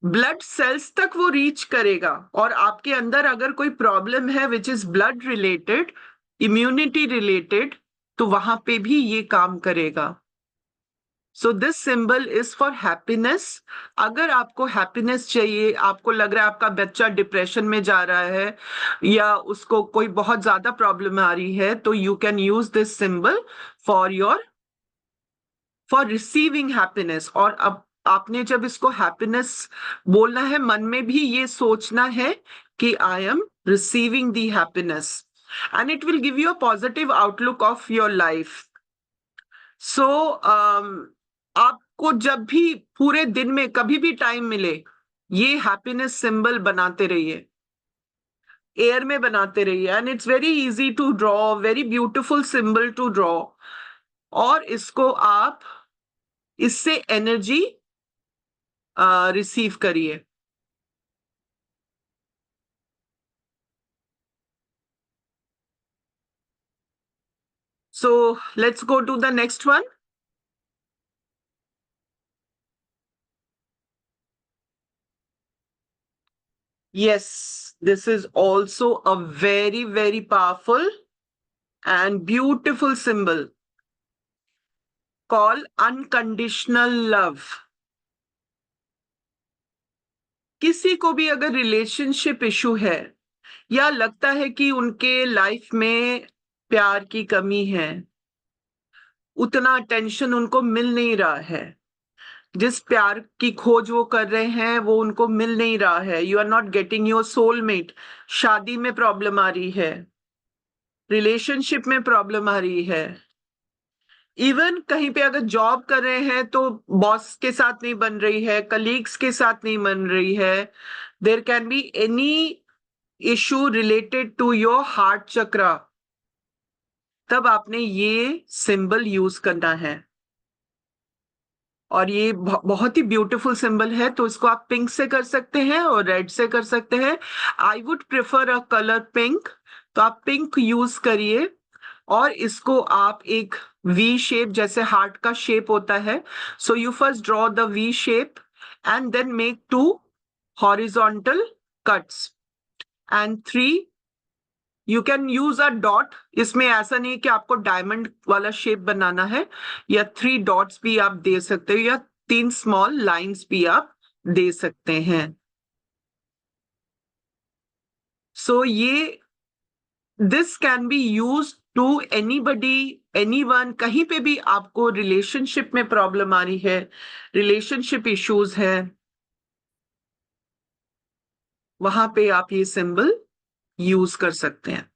ब्लड सेल्स तक वो रीच करेगा, और आपके अंदर अगर कोई प्रॉब्लम है which is blood related, immunity related, तो वहां पे भी ये काम करेगा। So this symbol is for happiness. अगर आपको हैप्पीनेस चाहिए, आपको लग रहा है आपका बच्चा डिप्रेशन में जा रहा है या उसको कोई बहुत ज्यादा प्रॉब्लम आ रही है, तो you can use this symbol for receiving happiness. और अब आपने जब इसको हैप्पीनेस बोलना है, मन में भी ये सोचना है कि I am receiving the happiness, and it will give you a positive outlook of your life. So आपको जब भी पूरे दिन में कभी भी टाइम मिले, ये हैप्पीनेस सिंबल बनाते रहिए, एयर में बनाते रहिए, and it's very easy to draw, very beautiful symbol to draw. और इसको आप, इससे एनर्जी रिसीव करिए। So let's go to the next one. Yes, this is also a very, very powerful and beautiful symbol called unconditional love. किसी को भी अगर relationship issue है या लगता है कि उनके लाइफ में प्यार की कमी है, उतना अटेंशन उनको मिल नहीं रहा है, जिस प्यार की खोज वो कर रहे हैं वो उनको मिल नहीं रहा है, you are not getting your soulmate, शादी में प्रॉब्लम आ रही है, रिलेशनशिप में प्रॉब्लम आ रही है, इवन कहीं पे अगर जॉब कर रहे हैं तो बॉस के साथ नहीं बन रही है, कलीग्स के साथ नहीं बन रही है, there can be any issue related to your heart chakra, तब आपने ये सिंबल यूज करना है। और ये बहुत ही ब्यूटीफुल सिंबल है, तो इसको आप पिंक से कर सकते हैं और रेड से कर सकते हैं। I would prefer a colour pink, तो आप पिंक यूज करिए। और इसको आप एक वी शेप, जैसे हार्ट का शेप होता है, so you first draw the V shape and then make 2 horizontal cuts and 3 you can use a dot. इसमें ऐसा नहीं कि आपको डायमंड वाला शेप बनाना है, या 3 डॉट्स भी आप दे सकते हो, या 3 स्मॉल लाइंस भी आप दे सकते हैं। सो ये this can be use to anybody, anyone, कहीं पे भी आपको रिलेशनशिप में प्रॉब्लम आ रही है, रिलेशनशिप इश्यूज है, वहां पे आप ये सिंबल यूज कर सकते हैं।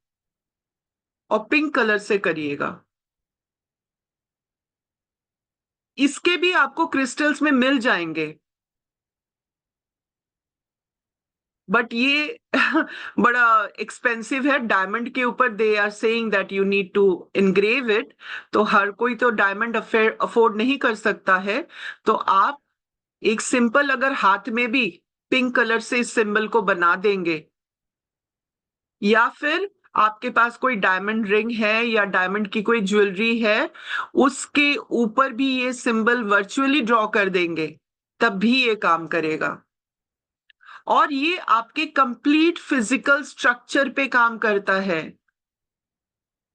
और पिंक कलर से करिएगा। इसके भी आपको क्रिस्टल्स में मिल जाएंगे, बट ये बड़ा एक्सपेंसिव है। डायमंड के ऊपर they are saying that you need to engrave it, तो हर कोई तो डायमंड अफोर्ड नहीं कर सकता है। तो आप एक सिंपल अगर हाथ में भी पिंक कलर से इस सिंबल को बना देंगे, या फिर आपके पास कोई डायमंड रिंग है या डायमंड की कोई ज्वेलरी है, उसके ऊपर भी ये सिंबल वर्चुअली ड्रॉ कर देंगे, तब भी ये काम करेगा। और ये आपके कंप्लीट फिजिकल स्ट्रक्चर पे काम करता है।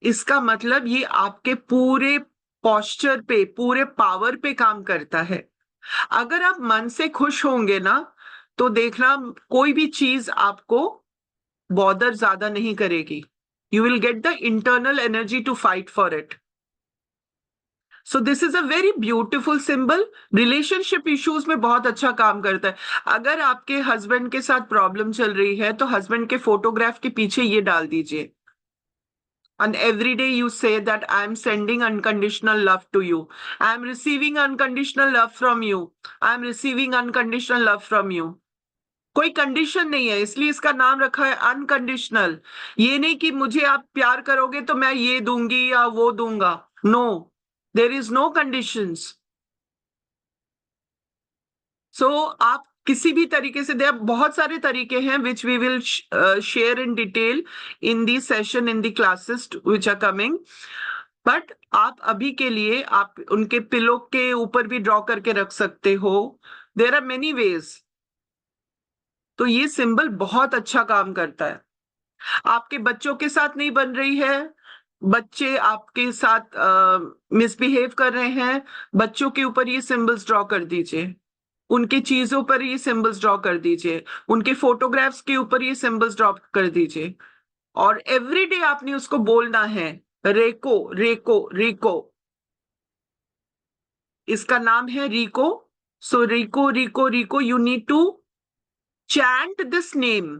इसका मतलब ये आपके पूरे पोस्चर पे, पूरे पावर पे काम करता है। अगर आप मन से खुश होंगे ना, तो देखना कोई भी चीज आपको बॉदर ज्यादा नहीं करेगी। You will get the internal energy to fight for it. So this is a very beautiful symbol. Relationship issues में बहुत अच्छा काम करता है। अगर आपके हस्बैंड के साथ प्रॉब्लम चल रही है, तो हस्बैंड के फोटोग्राफ के पीछे ये डाल दीजिए, and every day you say that I am sending unconditional love to you, I am receiving unconditional love from you, I am receiving unconditional love from you। कोई कंडीशन नहीं है, इसलिए इसका नाम रखा है अनकंडीशनल। ये नहीं कि मुझे आप प्यार करोगे तो मैं ये दूंगी या वो दूंगा, no, there is no conditions. So आप किसी भी तरीके से, देयर बहुत सारे तरीके हैं which we will share in detail in the session, in the classes which are coming. But आप अभी के लिए आप उनके पिलो के ऊपर भी ड्रॉ करके रख सकते हो। There are many ways. तो ये सिंबल बहुत अच्छा काम करता है। आपके बच्चों के साथ नहीं बन रही है, बच्चे आपके साथ मिसबिहेव कर रहे हैं, बच्चों के ऊपर ये सिंबल्स ड्रॉ कर दीजिए, उनके चीजों पर ये सिंबल्स ड्रॉ कर दीजिए, उनके फोटोग्राफ्स के ऊपर ये सिंबल्स ड्रॉ कर दीजिए, और एवरीडे आपने उसको बोलना है रेको रेको रिको। इसका नाम है रिको। सो रिको रिको रिको, you need to chant this name.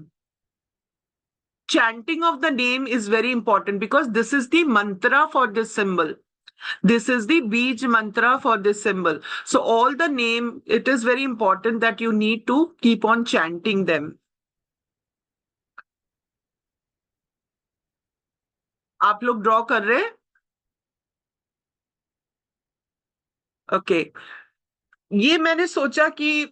Chanting of the name is very important because this is the mantra for this symbol. This is the Bij mantra for this symbol. So all the name, it is very important that you need to keep on chanting them. आप लोग draw कर रहे हैं? Okay, ये मैंने सोचा कि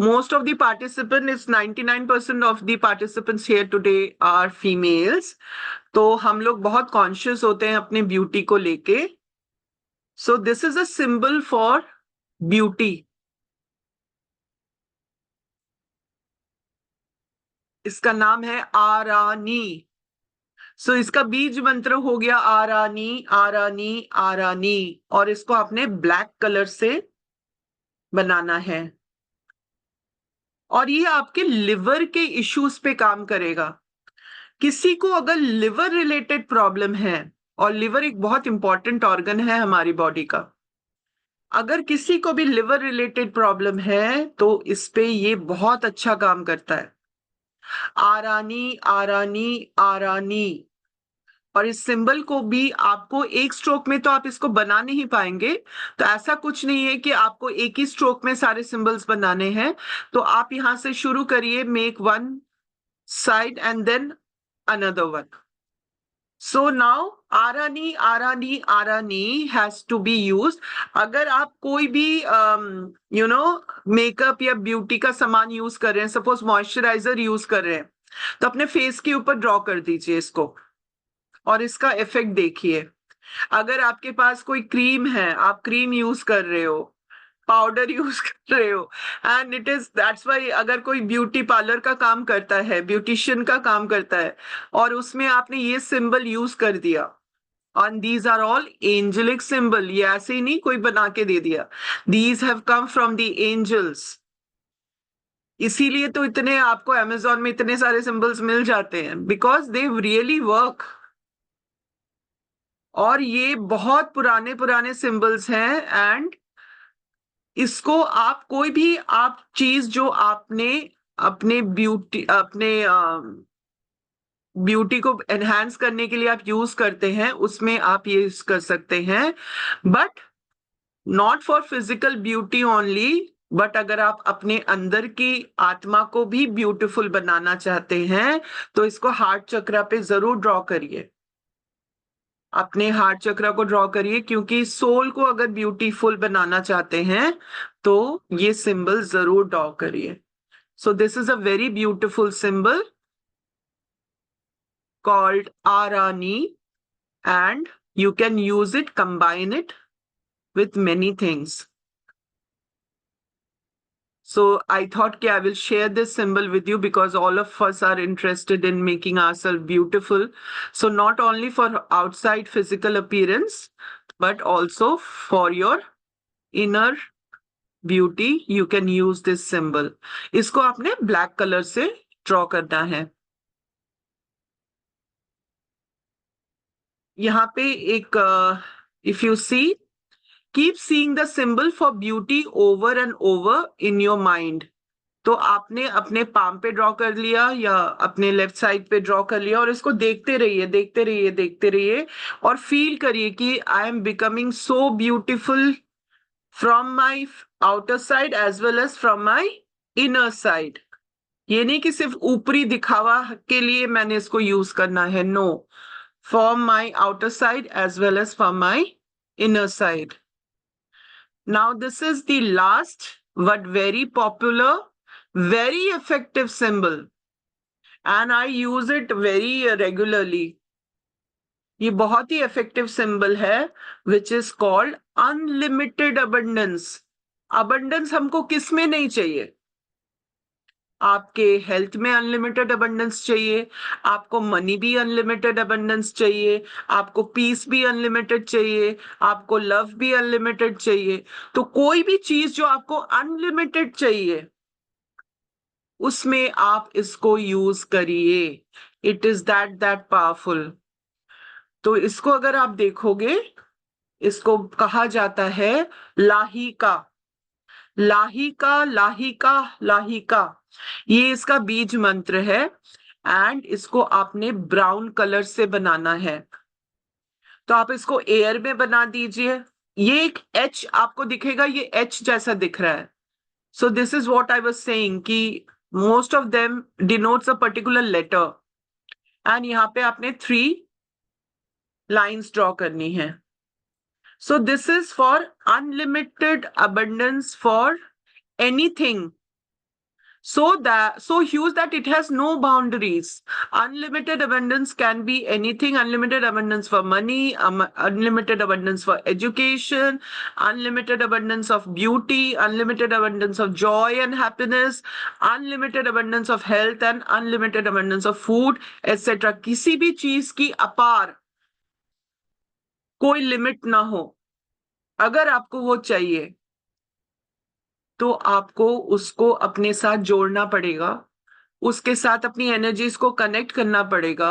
most of the participants is 99% of the participants here today are females. तो हम लोग बहुत कॉन्शियस होते हैं अपने ब्यूटी को लेके. So this is a symbol for beauty. इसका नाम है आरानी. सो इसका बीज मंत्र हो गया आरानी आरानी आरानी, और इसको आपने ब्लैक कलर से बनाना है, और ये आपके लिवर के इश्यूज पे काम करेगा. किसी को अगर लिवर रिलेटेड प्रॉब्लम है, और लिवर एक बहुत इंपॉर्टेंट ऑर्गन है हमारी बॉडी का, अगर किसी को भी लिवर रिलेटेड प्रॉब्लम है तो इस पे ये बहुत अच्छा काम करता है. आरानी आरानी आरानी. और इस सिंबल को भी आपको एक स्ट्रोक में तो आप इसको बना नहीं पाएंगे, तो ऐसा कुछ नहीं है कि आपको एक ही स्ट्रोक में सारे सिंबल्स बनाने हैं. तो आप यहां से शुरू करिए, make one side and then another one. So now आरानी आरानी आरानी हैज टू बी यूज्ड. अगर आप कोई भी मेकअप या ब्यूटी का सामान यूज कर रहे हैं, सपोज मॉइस्चराइजर यूज कर रहे हैं, तो अपने फेस के ऊपर ड्रॉ कर दीजिए इसको, और इसका इफेक्ट देखिए. अगर आपके पास कोई क्रीम है, आप क्रीम यूज कर रहे हो, पाउडर यूज कर रहे हो, and it is that's why अगर कोई ब्यूटी पार्लर का काम करता है, ब्यूटिशियन का काम करता है, और उसमें आपने ये सिंबल यूज कर दिया, and these are all angelic symbol. ये ऐसे ही नहीं कोई बना के दे दिया. These have come from the angels. इसीलिए तो इतने आपको अमेजोन में इतने सारे सिंबल्स मिल जाते हैं, बिकॉज दे रियली वर्क. और ये बहुत पुराने पुराने सिंबल्स हैं, एंड इसको आप कोई भी आप चीज जो आपने अपने ब्यूटी को एनहांस करने के लिए आप यूज करते हैं, उसमें आप ये यूज कर सकते हैं, but not for physical beauty only. But अगर आप अपने अंदर की आत्मा को भी ब्यूटीफुल बनाना चाहते हैं, तो इसको हार्ट चक्र पे जरूर ड्रॉ करिए. अपने हार्ट चक्र को ड्रॉ करिए, क्योंकि सोल को अगर ब्यूटीफुल बनाना चाहते हैं तो ये सिंबल जरूर ड्रॉ करिए. सो this is a very beautiful symbol called Arani, and you can use it, combine it with many things. So I thought I will share this symbol with you because all of us are interested in making ourselves beautiful. So not only for outside physical appearance, but also for your inner beauty, you can use this symbol. इसको आपने black color से draw करना है. यहाँ पे एक if you see, keep seeing the symbol for beauty over and over in your mind. तो आपने अपने पाम पे ड्रॉ कर लिया या अपने लेफ्ट साइड पे ड्रॉ कर लिया, और इसको देखते रहिए देखते रहिए देखते रहिए, और फील करिए कि I am becoming so beautiful from my outer side as well as from my inner side. ये नहीं कि सिर्फ ऊपरी दिखावा के लिए मैंने इसको यूज करना है, no, from my outer side as well as from my inner side. Now this is the last but very popular, very effective symbol, and I use it very regularly. ये बहुत ही effective symbol है, which is called unlimited abundance. Abundance हमको किस में नहीं चाहिए? आपके health में अनलिमिटेड अबंडेंस चाहिए, आपको मनी भी अनलिमिटेड अबंडेंस चाहिए, आपको पीस भी अनलिमिटेड चाहिए, आपको लव भी अनलिमिटेड चाहिए। तो कोई भी चीज जो आपको अनलिमिटेड चाहिए उसमें आप इसको यूज करिए। It is that powerful. तो इसको अगर आप देखोगे, इसको कहा जाता है लाहिका। लाहिका लाहिका लाहिका, ये इसका बीज मंत्र है। एंड इसको आपने ब्राउन कलर से बनाना है। तो आप इसको एयर में बना दीजिए। ये एक एच आपको दिखेगा, ये एच जैसा दिख रहा है। So this is what I was saying कि most of them denotes a particular letter. And यहाँ पे आपने 3 लाइंस ड्रॉ करनी है। So this is for unlimited abundance for anything. So huge that it has no boundaries. Unlimited abundance can be anything. Unlimited abundance for money, unlimited abundance for education, unlimited abundance of beauty, unlimited abundance of joy and happiness, unlimited abundance of health and unlimited abundance of food, etc. किसी भी चीज की अपार कोई limit ना हो। अगर आपको वो चाहिए तो आपको उसको अपने साथ जोड़ना पड़ेगा, उसके साथ अपनी एनर्जीज को कनेक्ट करना पड़ेगा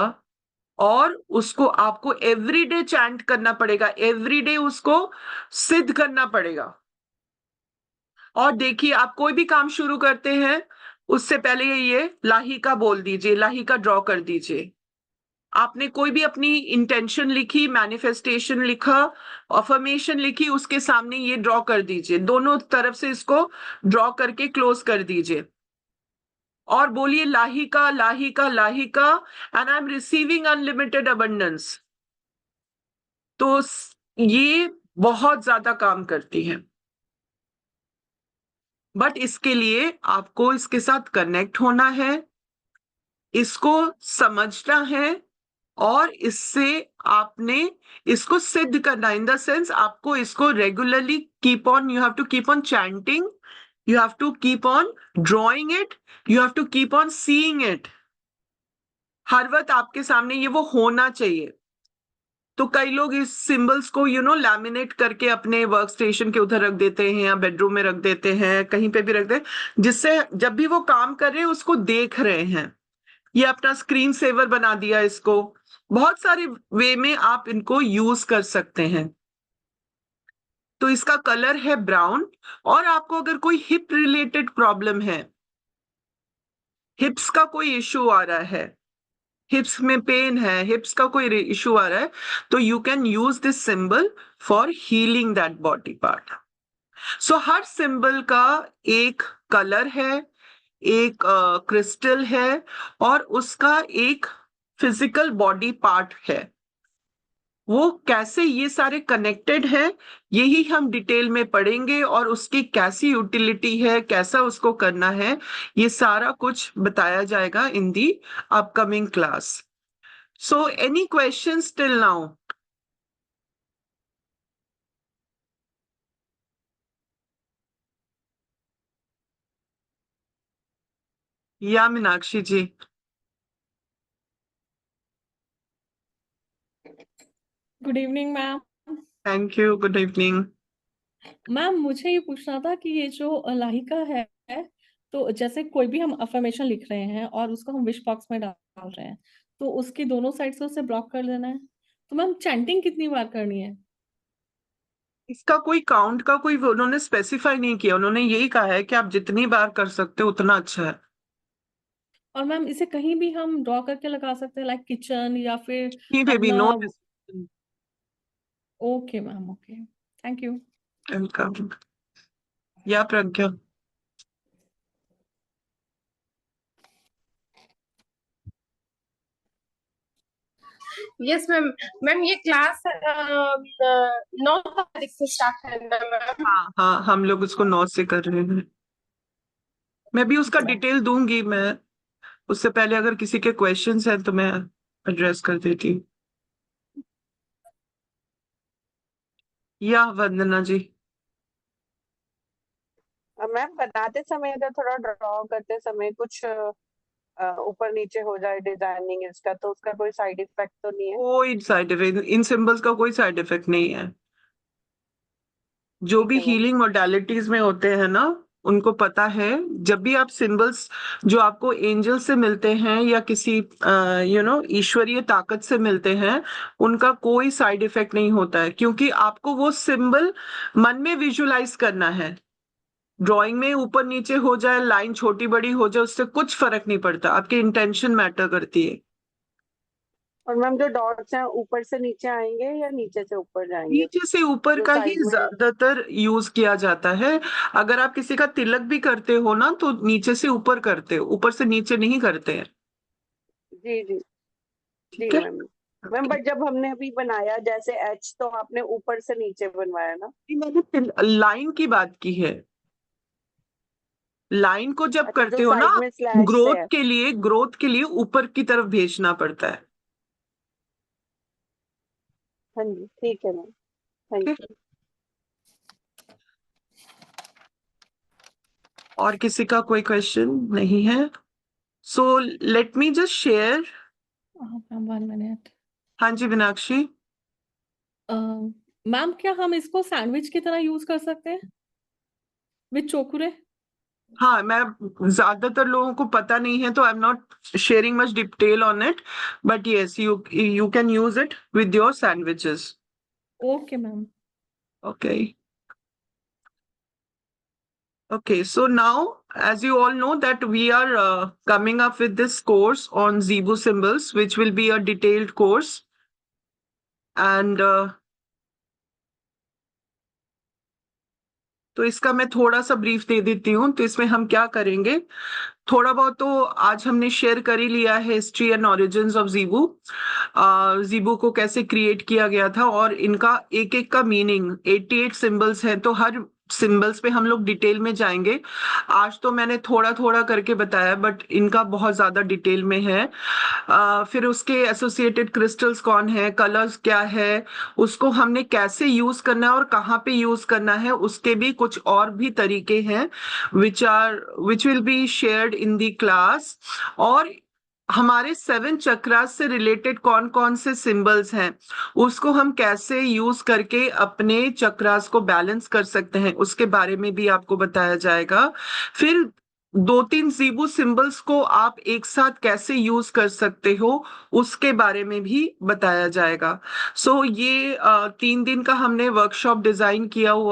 और उसको आपको एवरीडे चैंट करना पड़ेगा, एवरीडे उसको सिद्ध करना पड़ेगा। और देखिए, आप कोई भी काम शुरू करते हैं उससे पहले ये लाहिका बोल दीजिए, लाहिका ड्रॉ कर दीजिए। आपने कोई भी अपनी इंटेंशन लिखी, मैनिफेस्टेशन लिखा, अफर्मेशन लिखी, उसके सामने ये ड्रॉ कर दीजिए। दोनों तरफ से इसको ड्रॉ करके क्लोज कर दीजिए और बोलिए लाहिका लाहिका लाहिका and I am receiving unlimited abundance. तो ये बहुत ज्यादा काम करती है। बट इसके लिए आपको इसके साथ कनेक्ट होना है, इसको समझना है और इससे आपने इसको सिद्ध करना। इन द सेंस आपको इसको regularly keep on, you have to keep on chanting, you have to keep on drawing it, you have to keep on seeing it. हर वक्त आपके सामने ये वो होना चाहिए। तो कई लोग इस सिंबल्स को लैमिनेट करके अपने वर्क स्टेशन के उधर रख देते हैं या बेडरूम में रख देते हैं, कहीं पे भी रख देते हैं, जिससे जब भी वो काम कर रहे हैं उसको देख रहे हैं। ये अपना स्क्रीन सेवर बना दिया इसको। बहुत सारे वे में आप इनको यूज कर सकते हैं। तो इसका कलर है ब्राउन। और आपको अगर कोई हिप रिलेटेड प्रॉब्लम है, हिप्स का कोई इश्यू आ रहा है, हिप्स में पेन है, हिप्स का कोई इश्यू आ रहा है, तो you can use this symbol for healing that body part. So her symbol का एक कलर है, एक क्रिस्टल है और उसका एक फिजिकल बॉडी पार्ट है। वो कैसे ये सारे कनेक्टेड हैं यही हम डिटेल में पढ़ेंगे और उसकी कैसी यूटिलिटी है, कैसा उसको करना है, ये सारा कुछ बताया जाएगा in the upcoming class. So any questions till now? Yeah Meenakshi ji? Good evening ma'am. Thank you, good evening. Ma'am मुझे ये पूछना था कि ये जो लाहिका है, तो जैसे कोई भी हम अफर्मेशन लिख रहे हैं और उसको हम विश बॉक्स में डाल रहे हैं, तो उसकी दोनों साइड से उसे ब्लॉक कर देना है। तो मैम चैंटिंग कितनी बार करनी है? इसका कोई काउंट का कोई उन्होंने स्पेसिफाई नहीं किया। उन्होंने यही कहा है कि आप जितनी बार कर सकते हो उतना अच्छा है। और मैम इसे कहीं भी हम ड्रॉ करके लगा सकते हैं, लाइक किचन या फिर नहीं बेबी, अपना। No. Okay ma'am, okay, thank you. Welcome. Yeah Pragya? Yes ma'am. Ma'am ये क्लास 9 तारीख से स्टार्ट करना है मैम। हाँ हाँ, हम लोग उसको 9 से कर रहे हैं। मैं भी उसका डिटेल दूंगी। मैं उससे पहले अगर किसी के क्वेश्चंस हैं तो मैं एड्रेस कर देती हूँ। या वंदना जी? मैम बनाते समय या थोड़ा ड्रॉ करते समय कुछ ऊपर नीचे हो जाए डिजाइनिंग इसका, तो उसका कोई साइड इफेक्ट तो नहीं है? कोई साइड इफेक्ट इन सिंबल्स का कोई साइड इफेक्ट नहीं है। जो ठीक भी है मैम। हीलिंग मोडालिटीज में होते हैं ना, उनको पता है जब भी आप सिंबल्स जो आपको एंजल से मिलते हैं या किसी ईश्वरीय ताकत से मिलते हैं, उनका कोई साइड इफेक्ट नहीं होता है, क्योंकि आपको वो सिंबल मन में विजुलाइज करना है। ड्राइंग में ऊपर नीचे हो जाए, लाइन छोटी बड़ी हो जाए, उससे कुछ फर्क नहीं पड़ता, आपकी इंटेंशन मैटर करती है। और मैम जो डॉट्स हैं ऊपर से नीचे आएंगे या नीचे से ऊपर जाएंगे? नीचे से ऊपर जो का ही साइड में ज्यादातर यूज किया जाता है। अगर आप किसी का तिलक भी करते हो ना, तो नीचे से ऊपर करते हो, ऊपर से नीचे नहीं करते हैं। जी जी ठीक जी है। मैम। मैम बट जब हमने अभी बनाया जैसे एच, तो आपने ऊपर से नीचे बनवाया ना? ये मैंने लाइन की बात की है। लाइन को जब अच्छा, जो करते हो ना, साइड में स्लैश से है। ग्रोथ के लिए ऊपर की तरफ भेजना पड़ता है। हाँ जी ठीक है मैम, थैंक ठीक है। यू। और किसी का कोई क्वेश्चन नहीं है? So let me just share. Ma'am 1 minute. हाँ जी मीनाक्षी। मैम क्या हम इसको सैंडविच की तरह यूज कर सकते हैं विद चोकुरे? हाँ, मैं ज्यादातर लोगों को पता नहीं है, तो I am not sharing much detail on it, but yes you can use it with your sandwiches. Okay ma'am. Okay. Okay, so now, as you all know, that we are coming up with this course on Zebu symbols, which will be a detailed course. And तो इसका मैं थोड़ा सा brief दे देती हूँ। तो इसमें हम क्या करेंगे, थोड़ा बहुत तो आज हमने शेयर कर ही लिया है, हिस्ट्री एंड ऑरिजिन्स ऑफ ज़ीबू। ज़ीबू को कैसे क्रिएट किया गया था और इनका एक एक का मीनिंग। 88 सिंबल्स हैं, तो हर सिंबल्स पे हम लोग डिटेल में जाएंगे। आज तो मैंने थोड़ा थोड़ा करके बताया, बट इनका बहुत ज्यादा डिटेल में है। फिर उसके एसोसिएटेड क्रिस्टल्स कौन है, कलर्स क्या है, उसको हमने कैसे यूज करना है और कहाँ पे यूज करना है, उसके भी कुछ और भी तरीके हैं which will be shared in the class। और हमारे 7 चक्रास से रिलेटेड कौन कौन से सिंबल्स हैं, उसको हम कैसे यूज करके अपने चक्रास को बैलेंस कर सकते हैं, उसके बारे में भी आपको बताया जाएगा। फिर 2-3 ज़ीबू सिंबल्स को आप एक साथ कैसे यूज कर सकते हो, उसके बारे में भी बताया जाएगा। सो ये 3 दिन का हमने वर्कशॉप डिजाइन किया हुआ